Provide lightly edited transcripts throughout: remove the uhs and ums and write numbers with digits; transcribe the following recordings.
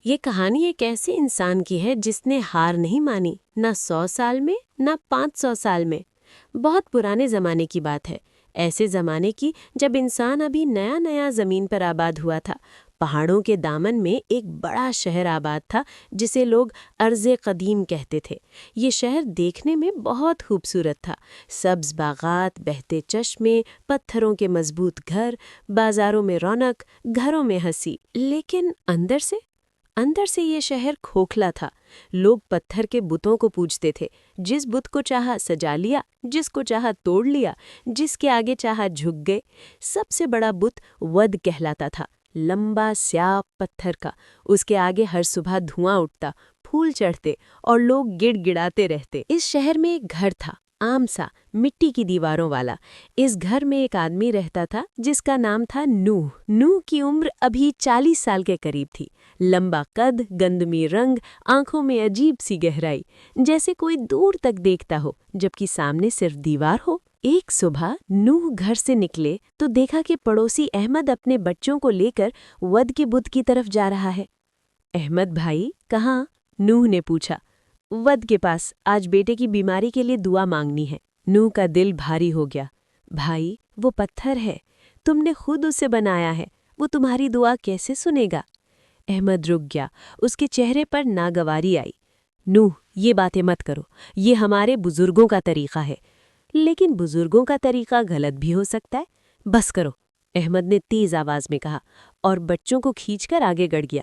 یہ کہانی ایک ایسے انسان کی ہے جس نے ہار نہیں مانی، نہ 100 سال میں نہ 500 سال میں۔ بہت پرانے زمانے کی بات ہے، ایسے زمانے کی جب انسان ابھی نیا نیا زمین پر آباد ہوا تھا۔ پہاڑوں کے دامن میں ایک بڑا شہر آباد تھا جسے لوگ ارض قدیم کہتے تھے۔ یہ شہر دیکھنے میں بہت خوبصورت تھا، سبز باغات، بہتے چشمے، پتھروں کے مضبوط گھر، بازاروں میں رونق، گھروں میں ہنسی۔ لیکن اندر سے یہ شہر کھوکھلا تھا۔ لوگ پتھر کے بتوں کو پوجتے تھے، جس بت کو چاہا سجا لیا، جس کو چاہا توڑ لیا، جس کے آگے چاہا جھک گئے۔ سب سے بڑا بت ود کہلاتا تھا، لمبا سیاہ پتھر کا۔ اس کے آگے ہر صبح دھواں اٹھتا، پھول چڑھتے اور لوگ گڑ گڑاتے رہتے۔ اس شہر میں ایک گھر تھا، عام سا، مٹی کی دیواروں والا۔ اس گھر میں ایک آدمی رہتا تھا جس کا نام تھا نوح۔ نوح کی عمر ابھی 40 سال کے قریب تھی۔ لمبا قد، گندمی رنگ، آنکھوں میں عجیب سی گہرائی، جیسے کوئی دور تک دیکھتا ہو جبکہ سامنے صرف دیوار ہو۔ ایک صبح نوح گھر سے نکلے تو دیکھا کہ پڑوسی احمد اپنے بچوں کو لے کر ود کے بت کی طرف جا رہا ہے۔ احمد بھائی کہاں؟ نوح نے پوچھا۔ ود کے پاس، آج بیٹے کی بیماری کے لیے دعا مانگنی ہے۔ نوح کا دل بھاری ہو گیا۔ بھائی، وہ پتھر ہے، تم نے خود اسے بنایا ہے، وہ تمہاری دعا کیسے سنے گا؟ احمد رک گیا، اس کے چہرے پر ناگواری آئی۔ نوح، یہ باتیں مت کرو، یہ ہمارے بزرگوں کا طریقہ ہے۔ لیکن بزرگوں کا طریقہ غلط بھی ہو سکتا ہے۔ بس کرو، احمد نے تیز آواز میں کہا اور بچوں کو کھینچ کر آگے گڑ گیا۔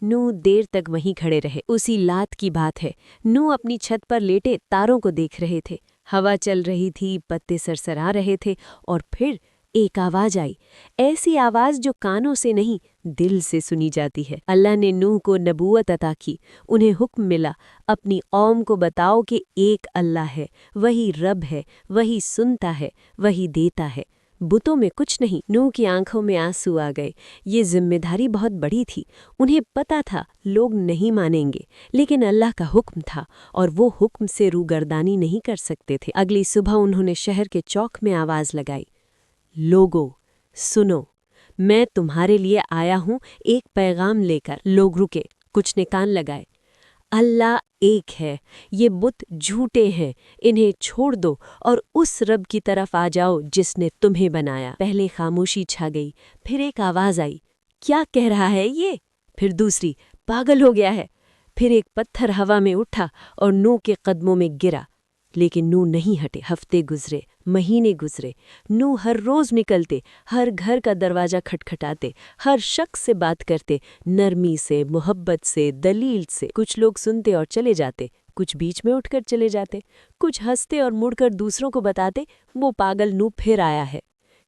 نوح دیر تک وہیں کھڑے رہے۔ اسی رات کی بات ہے، نوح اپنی چھت پر لیٹے تاروں کو دیکھ رہے تھے۔ ہوا چل رہی تھی، پتے سرسرا رہے تھے، اور پھر ایک آواز آئی، ایسی آواز جو کانوں سے نہیں دل سے سنی جاتی ہے۔ اللہ نے نوح کو نبوت عطا کی، انہیں حکم ملا، اپنی قوم کو بتاؤ کہ ایک اللہ ہے، وہی رب ہے، وہی سنتا ہے، وہی دیتا ہے، بتوں میں کچھ نہیں۔ نوح کی آنکھوں میں آنسو آ گئے۔ یہ ذمہ داری بہت بڑی تھی۔ انہیں پتا تھا لوگ نہیں مانیں گے، لیکن اللہ کا حکم تھا اور وہ حکم سے روگردانی نہیں کر سکتے تھے۔ اگلی صبح انہوں نے شہر کے چوک میں آواز لگائی، لوگو سنو، میں تمہارے لیے آیا ہوں ایک پیغام لے کر۔ لوگ رکے، کچھ نے کان لگائے۔ اللہ ایک ہے، یہ بت جھوٹے ہیں، انہیں چھوڑ دو اور اس رب کی طرف آ جاؤ جس نے تمہیں بنایا۔ پہلے خاموشی چھا گئی، پھر ایک آواز آئی، کیا کہہ رہا ہے یہ؟ پھر دوسری، پاگل ہو گیا ہے۔ پھر ایک پتھر ہوا میں اٹھا اور نوح کے قدموں میں گرا، لیکن نوح نہیں ہٹے۔ ہفتے گزرے، مہینے گزرے، نوح ہر روز نکلتے، ہر گھر کا دروازہ کھٹکھٹاتے، ہر شخص سے بات کرتے، نرمی سے، محبت سے، دلیل سے۔ کچھ لوگ سنتے اور چلے جاتے، کچھ بیچ میں اٹھ کر چلے جاتے، کچھ ہنستے اور مڑ کر دوسروں کو بتاتے، وہ پاگل نوح پھر آیا ہے۔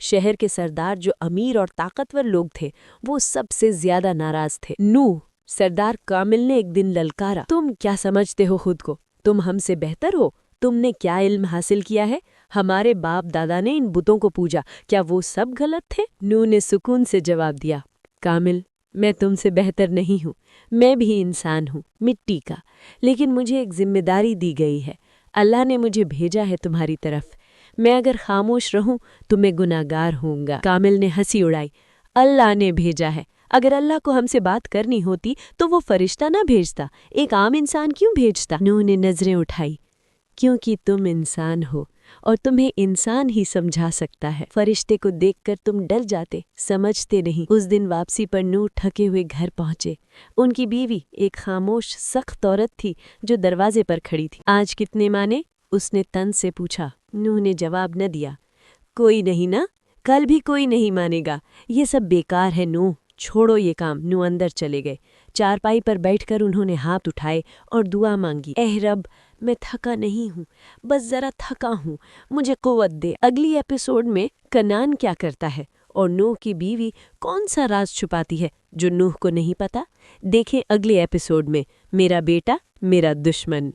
شہر کے سردار جو امیر اور طاقتور لوگ تھے، وہ سب سے زیادہ ناراض تھے۔ نوح، سردار کامل نے ایک دن للکارا، تم کیا سمجھتے ہو خود کو؟ تم ہم سے بہتر ہو؟ تم نے کیا علم حاصل کیا ہے؟ ہمارے باپ دادا نے ان بتوں کو پوجا، کیا وہ سب غلط تھے؟ نوح نے سکون سے جواب دیا، کامل، میں تم سے بہتر نہیں ہوں، میں بھی انسان ہوں، مٹی کا، لیکن مجھے ایک ذمہ داری دی گئی ہے۔ اللہ نے مجھے بھیجا ہے تمہاری طرف، میں اگر خاموش رہوں تو میں گناہگار ہوں گا۔ کامل نے ہنسی اڑائی، اللہ نے بھیجا ہے، اگر اللہ کو ہم سے بات کرنی ہوتی تو وہ فرشتہ نہ بھیجتا، ایک عام انسان کیوں بھیجتا؟ نوح نے نظریں اٹھائی، کیونکہ تم انسان ہو اور تمہیں انسان ہی سمجھا سکتا ہے۔ فرشتے کو دیکھ کر تم ڈر جاتے، سمجھتے نہیں۔ اس دن واپسی پر نوح تھکے ہوئے گھر پہنچے۔ ان کی بیوی ایک خاموش سخت عورت تھی جو دروازے پر کھڑی تھی۔ آج کتنے مانے؟ اس نے طنز سے پوچھا۔ نوح نے جواب نہ دیا۔ کوئی نہیں نا، کل بھی کوئی نہیں مانے گا، یہ سب بیکار ہے نوح، چھوڑو یہ کام۔ نوح اندر چلے گئے۔ چارپائی پر بیٹھ کر انہوں نے ہاتھ اٹھائے اور دعا مانگی، اے رب، میں تھکا نہیں ہوں، بس ذرا تھکا ہوں، مجھے قوت دے۔ اگلی ایپیسوڈ میں کنعان کیا کرتا ہے اور نوح کی بیوی کون سا راز چھپاتی ہے جو نوح کو نہیں پتا؟ دیکھیں اگلے ایپیسوڈ میں، میرا بیٹا میرا دشمن۔